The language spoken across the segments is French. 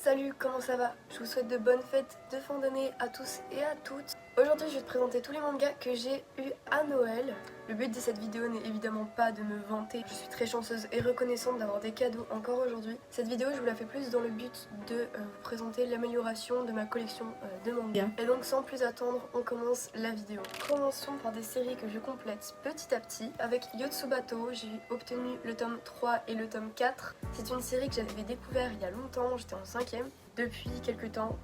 Salut, comment ça va? Je vous souhaite de bonnes fêtes de fin d'année à tous et à toutes. Aujourd'hui, je vais te présenter tous les mangas que j'ai eu à Noël. Le but de cette vidéo n'est évidemment pas de me vanter. Je suis très chanceuse et reconnaissante d'avoir des cadeaux encore aujourd'hui. Cette vidéo, je vous la fais plus dans le but de vous présenter l'amélioration de ma collection de mangas. Et donc, sans plus attendre, on commence la vidéo. Commençons par des séries que je complète petit à petit. Avec Yotsubato, j'ai obtenu le tome 3 et le tome 4. C'est une série que j'avais découvert il y a longtemps, j'étais en 5ème. Depuis quelques temps,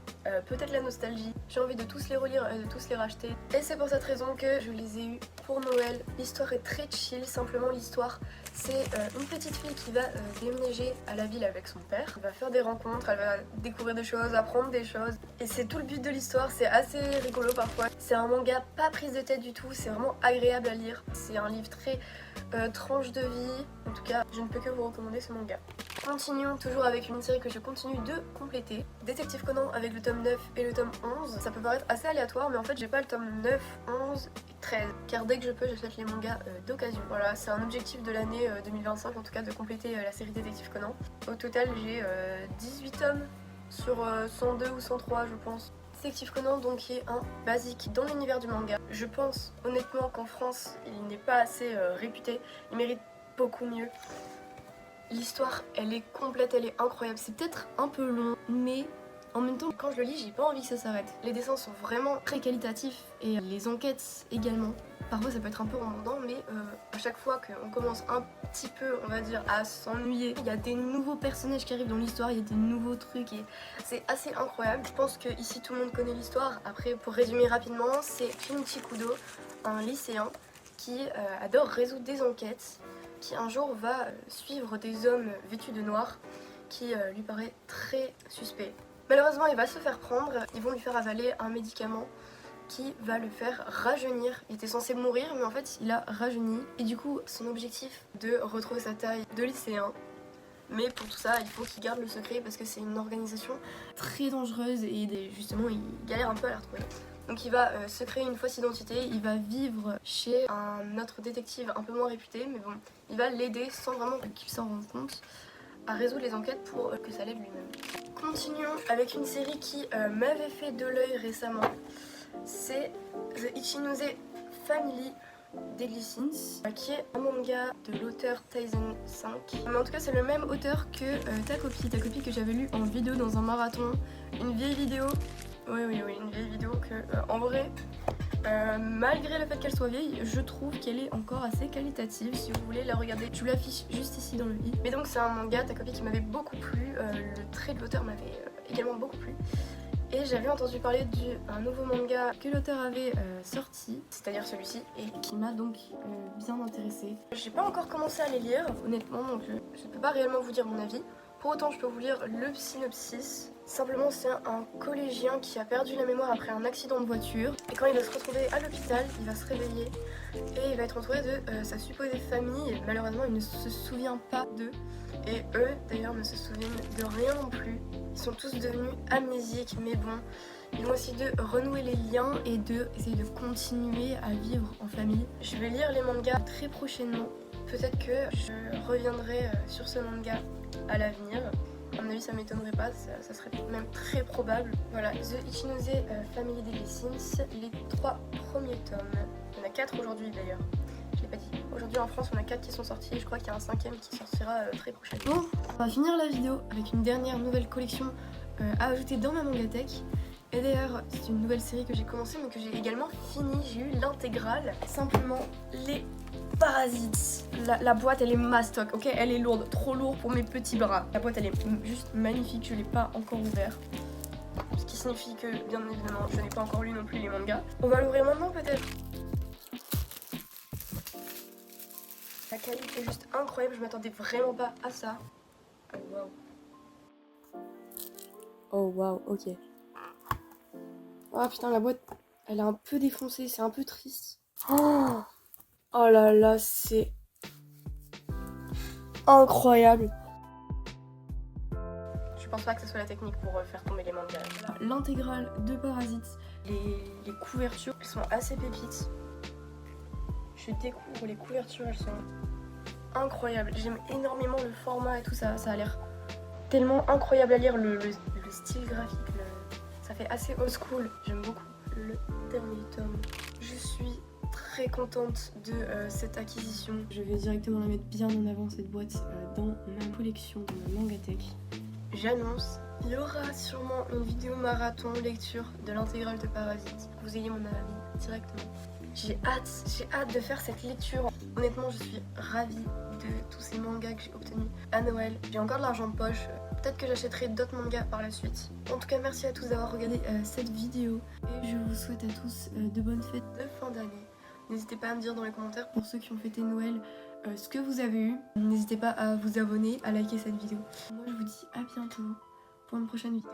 peut-être la nostalgie, j'ai envie de tous les relire et de tous les racheter. Et c'est pour cette raison que je les ai eus pour Noël. L'histoire est très chill, simplement l'histoire c'est une petite fille qui va déménager à la ville avec son père. Elle va faire des rencontres, elle va découvrir des choses, apprendre des choses. Et c'est tout le but de l'histoire, c'est assez rigolo parfois. C'est un manga pas prise de tête du tout, c'est vraiment agréable à lire. C'est un livre très tranche de vie, en tout cas je ne peux que vous recommander ce manga. Continuons toujours avec une série que je continue de compléter. Détective Conan avec le tome 9 et le tome 11. Ça peut paraître assez aléatoire mais en fait j'ai pas le tome 9, 11 et 13. Car dès que je peux j'achète les mangas d'occasion. Voilà, c'est un objectif de l'année 2025 en tout cas de compléter la série Détective Conan. Au total j'ai 18 tomes sur 102 ou 103 je pense. Détective Conan donc qui est un basique dans l'univers du manga. Je pense honnêtement qu'en France il n'est pas assez réputé. Il mérite beaucoup mieux. L'histoire, elle est complète, elle est incroyable. C'est peut-être un peu long, mais en même temps, quand je le lis, j'ai pas envie que ça s'arrête. Les dessins sont vraiment très qualitatifs et les enquêtes également. Parfois, ça peut être un peu redondant, mais à chaque fois qu'on commence un petit peu, on va dire, à s'ennuyer, il y a des nouveaux personnages qui arrivent dans l'histoire, il y a des nouveaux trucs et c'est assez incroyable. Je pense que ici tout le monde connaît l'histoire. Après, pour résumer rapidement, c'est Kenichi Kudo, un lycéen qui adore résoudre des enquêtes, qui un jour va suivre des hommes vêtus de noir qui lui paraît très suspect. Malheureusement il va se faire prendre, ils vont lui faire avaler un médicament qui va le faire rajeunir. Il était censé mourir mais en fait il a rajeuni et du coup son objectif de retrouver sa taille de lycéen. Mais pour tout ça il faut qu'il garde le secret parce que c'est une organisation très dangereuse et justement il galère un peu à la retrouver. Donc il va se créer une fausse identité, il va vivre chez un autre détective un peu moins réputé, mais bon, il va l'aider sans vraiment qu'il s'en rende compte à résoudre les enquêtes pour que ça l'aide lui-même. Continuons avec une série qui m'avait fait de l'œil récemment, c'est The Ichinose Family d'Eglisins, qui est un manga de l'auteur Taizen 5. Mais en tout cas c'est le même auteur que Ta copie que j'avais lu en vidéo dans un marathon, une vieille vidéo. Oui, une vieille vidéo que, en vrai, malgré le fait qu'elle soit vieille, je trouve qu'elle est encore assez qualitative. Si vous voulez la regarder, je vous l'affiche juste ici dans le i. Mais donc c'est un manga, Ta copie, qui m'avait beaucoup plu, le trait de l'auteur m'avait également beaucoup plu. Et j'avais entendu parler d'un nouveau manga que l'auteur avait sorti, c'est-à-dire celui-ci, et qui m'a donc bien intéressée. J'ai pas encore commencé à les lire, honnêtement, donc je ne peux pas réellement vous dire mon avis. Pour autant, je peux vous lire le synopsis. Simplement, c'est un collégien qui a perdu la mémoire après un accident de voiture. Et quand il va se retrouver à l'hôpital, il va se réveiller et il va être entouré de sa supposée famille. Et malheureusement, il ne se souvient pas d'eux. Et eux, d'ailleurs, ne se souviennent de rien non plus. Ils sont tous devenus amnésiques, mais bon, ils vont essayer de renouer les liens et essayer de continuer à vivre en famille. Je vais lire les mangas très prochainement. Peut-être que je reviendrai sur ce manga à l'avenir. À mon avis ça m'étonnerait pas, ça serait même très probable. Voilà, The Ichinose Family d'Eglisins, les 3 premiers tomes. Il y en a 4 aujourd'hui d'ailleurs, je l'ai pas dit. Aujourd'hui en France on a 4 qui sont sortis, je crois qu'il y a un 5ème qui sortira très prochainement. Bon, on va finir la vidéo avec une dernière nouvelle collection à ajouter dans ma mangatech. Et d'ailleurs c'est une nouvelle série que j'ai commencé mais que j'ai également fini, j'ai eu l'intégrale. Simplement les Parasites. La boîte elle est mastoc, ok, elle est lourde, trop lourde pour mes petits bras. La boîte elle est juste magnifique, je l'ai pas encore ouvert. Ce qui signifie que bien évidemment je n'ai pas encore lu non plus les mangas. On va l'ouvrir maintenant peut-être. La qualité est juste incroyable, je m'attendais vraiment pas à ça. Oh waouh. Oh waouh, ok. Oh putain la boîte elle est un peu défoncée, c'est un peu triste. Oh là là, c'est incroyable. Je pense pas que ce soit la technique pour faire tomber les mangas. L'intégrale de Parasites, les couvertures, elles sont assez pépites. Je découvre les couvertures, elles sont incroyables. J'aime énormément le format et tout ça, ça a l'air tellement incroyable à lire, le style graphique, ça fait assez old school. J'aime beaucoup le dernier tome. Je suis très contente de cette acquisition. Je vais directement la mettre bien en avant, cette boîte, dans ma collection, dans ma Mangatech. J'annonce, il y aura sûrement une vidéo marathon lecture de l'intégrale de Parasite. Que vous ayez mon avis directement. J'ai hâte de faire cette lecture. Honnêtement, je suis ravie de tous ces mangas que j'ai obtenus à Noël. J'ai encore de l'argent de poche. Peut-être que j'achèterai d'autres mangas par la suite. En tout cas, merci à tous d'avoir regardé cette vidéo. Et je vous souhaite à tous de bonnes fêtes de fin d'année. N'hésitez pas à me dire dans les commentaires, pour ceux qui ont fêté Noël, ce que vous avez eu. N'hésitez pas à vous abonner, à liker cette vidéo. Moi, je vous dis à bientôt pour une prochaine vidéo.